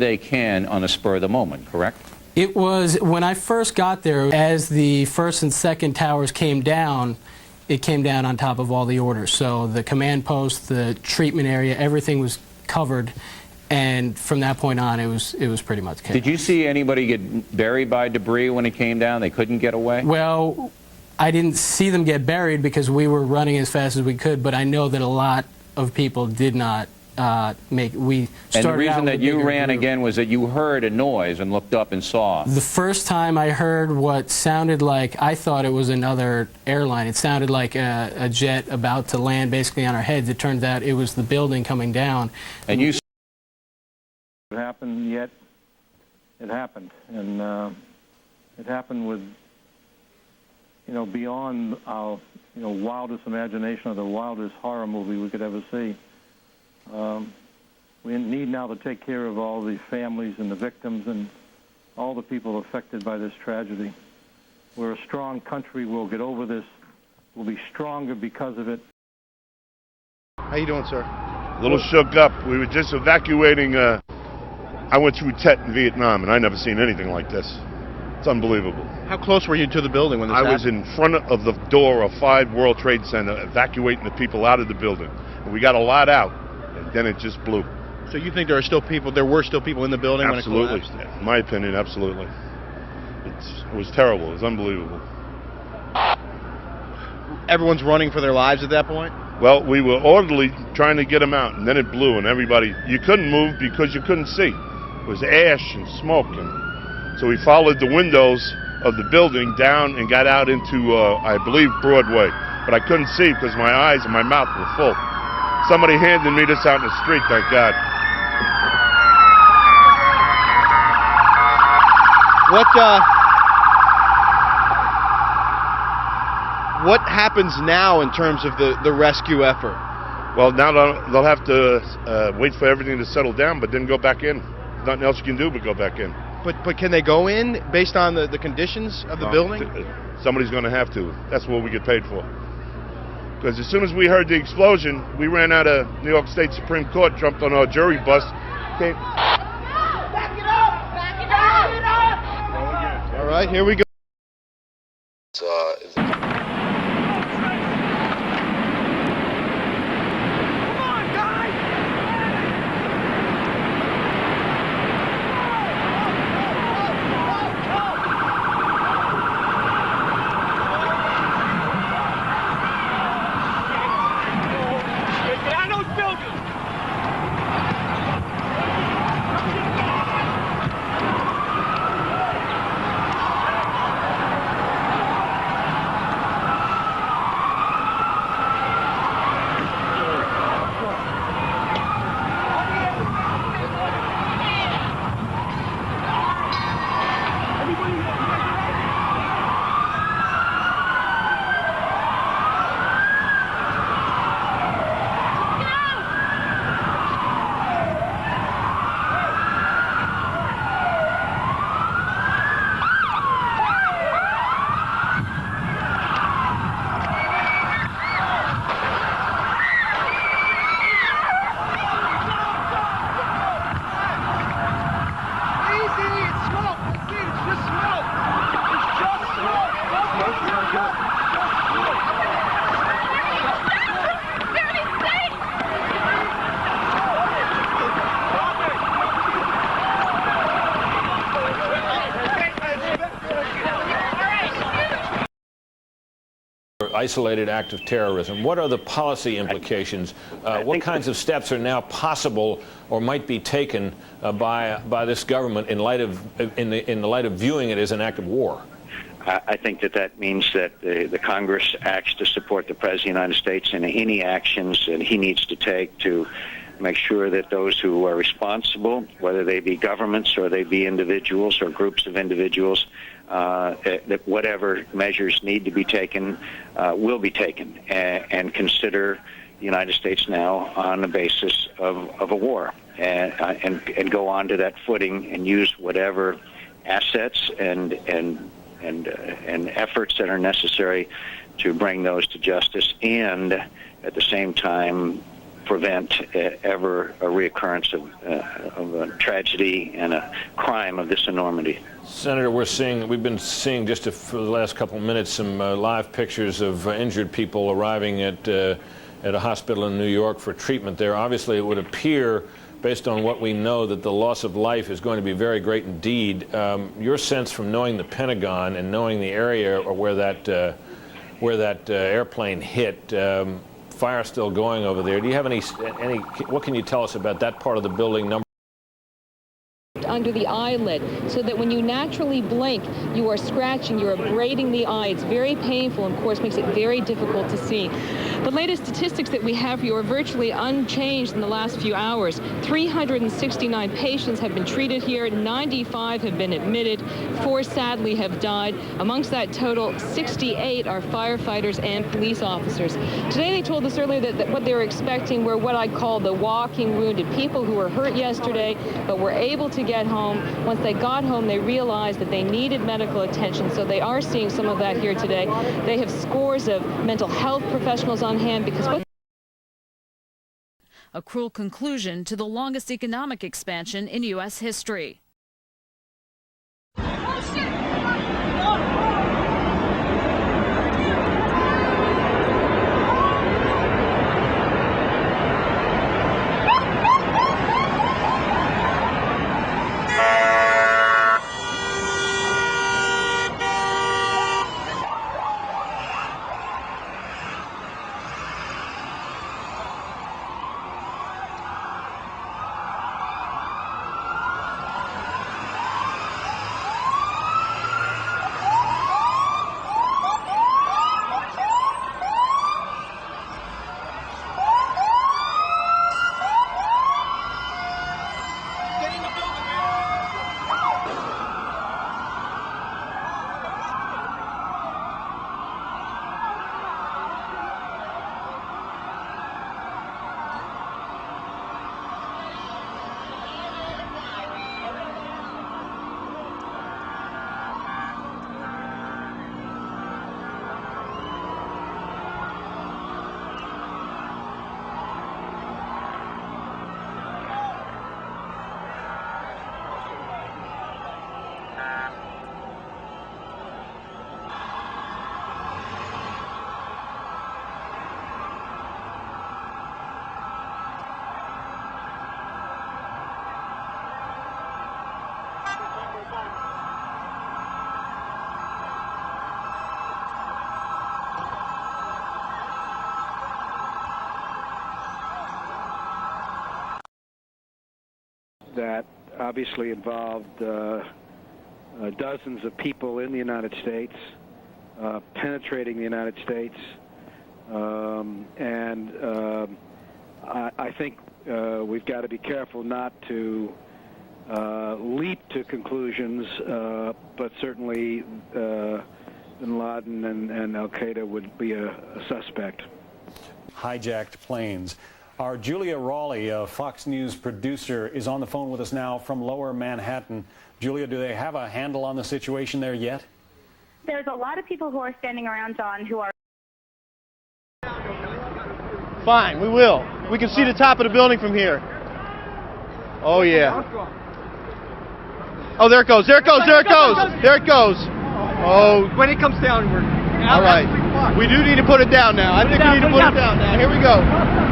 they can on the spur of the moment, correct? It was, when I first got there, as the first and second towers came down, it came down on top of all the orders. So the command post, the treatment area, everything was covered. And from that point on, it was pretty much chaos. Did you see anybody get buried by debris when it came down? They couldn't get away? Well, I didn't see them get buried because we were running as fast as we could, but I know that a lot of people did not make. We started. And the reason that you ran group. again was that you heard a noise and looked up and saw. The first time I heard what sounded like, I thought it was another airline. It sounded like a jet about to land basically on our heads. It turned out it was the building coming down. And you. It happened yet. It happened, and it happened with, beyond our, wildest imagination or the wildest horror movie we could ever see. We need now to take care of all the families and the victims and all the people affected by this tragedy. We're a strong country. We'll get over this. We'll be stronger because of it. How you doing, sir? A little shook up. We were just evacuating. I went through Tet in Vietnam, and I never seen anything like this. It's unbelievable. How close were you to the building when this happened? I was in front of the door of 5 World Trade Center, evacuating the people out of the building. And we got a lot out, and then it just blew. So you think there were still people in the building absolutely. When it collapsed? In my opinion, absolutely. It was terrible. It was unbelievable. Everyone's running for their lives at that point? Well, we were orderly trying to get them out, and then it blew, and everybody, you couldn't move because you couldn't see. It was ash and smoke, and so we followed the windows of the building down and got out into, I believe, Broadway. But I couldn't see because my eyes and my mouth were full. Somebody handed me this out in the street, thank God. What happens now in terms of the rescue effort? Well, now they'll have to wait for everything to settle down, but then go back in. Nothing else you can do but go back in. But can they go in based on the conditions of the building? Somebody's going to have to. That's what we get paid for. Because as soon as we heard the explosion, we ran out of New York State Supreme Court, jumped on our jury bus, came. Back it up! Back it up! All right, here we go. Isolated act of terrorism. What are the policy implications? What kinds of steps are now possible or might be taken by this government in the light of viewing it as an act of war? I think that means that the Congress acts to support the President of the United States in any actions that he needs to take to make sure that those who are responsible, whether they be governments or they be individuals or groups of individuals, that whatever measures need to be taken will be taken, and consider the United States now on the basis of a war, and go on to that footing and use whatever assets and efforts that are necessary to bring those to justice, and at the same time prevent ever a reoccurrence of a tragedy and a crime of this enormity. Senator, we've been seeing just for the last couple of minutes some live pictures of injured people arriving at a hospital in New York for treatment there. Obviously, it would appear, based on what we know, that the loss of life is going to be very great indeed. Your sense from knowing the Pentagon and knowing the area where that airplane hit, fire still going over there. Do you have any? What can you tell us about that part of the building? Under the eyelid, so that when you naturally blink, you are scratching, you're abrading the eye. It's very painful and, of course, makes it very difficult to see. The latest statistics that we have for you are virtually unchanged in the last few hours. 369 patients have been treated here, 95 have been admitted, 4 sadly have died. Amongst that total, 68 are firefighters and police officers. Today they told us earlier that what they were expecting were what I call the walking wounded, people who were hurt yesterday but were able to get home. Once they got home, they realized that they needed medical attention, so they are seeing some of that here today. They have scores of mental health professionals on hand because what a cruel conclusion to the longest economic expansion in U.S. history. That obviously involved dozens of people in the United States, penetrating the United States, and I think we've got to be careful not to leap to conclusions, but certainly bin Laden and Al-Qaeda would be a suspect. Hijacked planes. Our Julia Raleigh, a Fox News producer, is on the phone with us now from Lower Manhattan. Julia, do they have a handle on the situation there yet? There's a lot of people who are standing around, John, who are... Fine, we will. We can see the top of the building from here. Oh, yeah. Oh, there it goes, there it goes, there it goes, there it goes. Oh. When it comes down, we're... All right. We do need to put it down now. I think we need to put it down now. Here we go.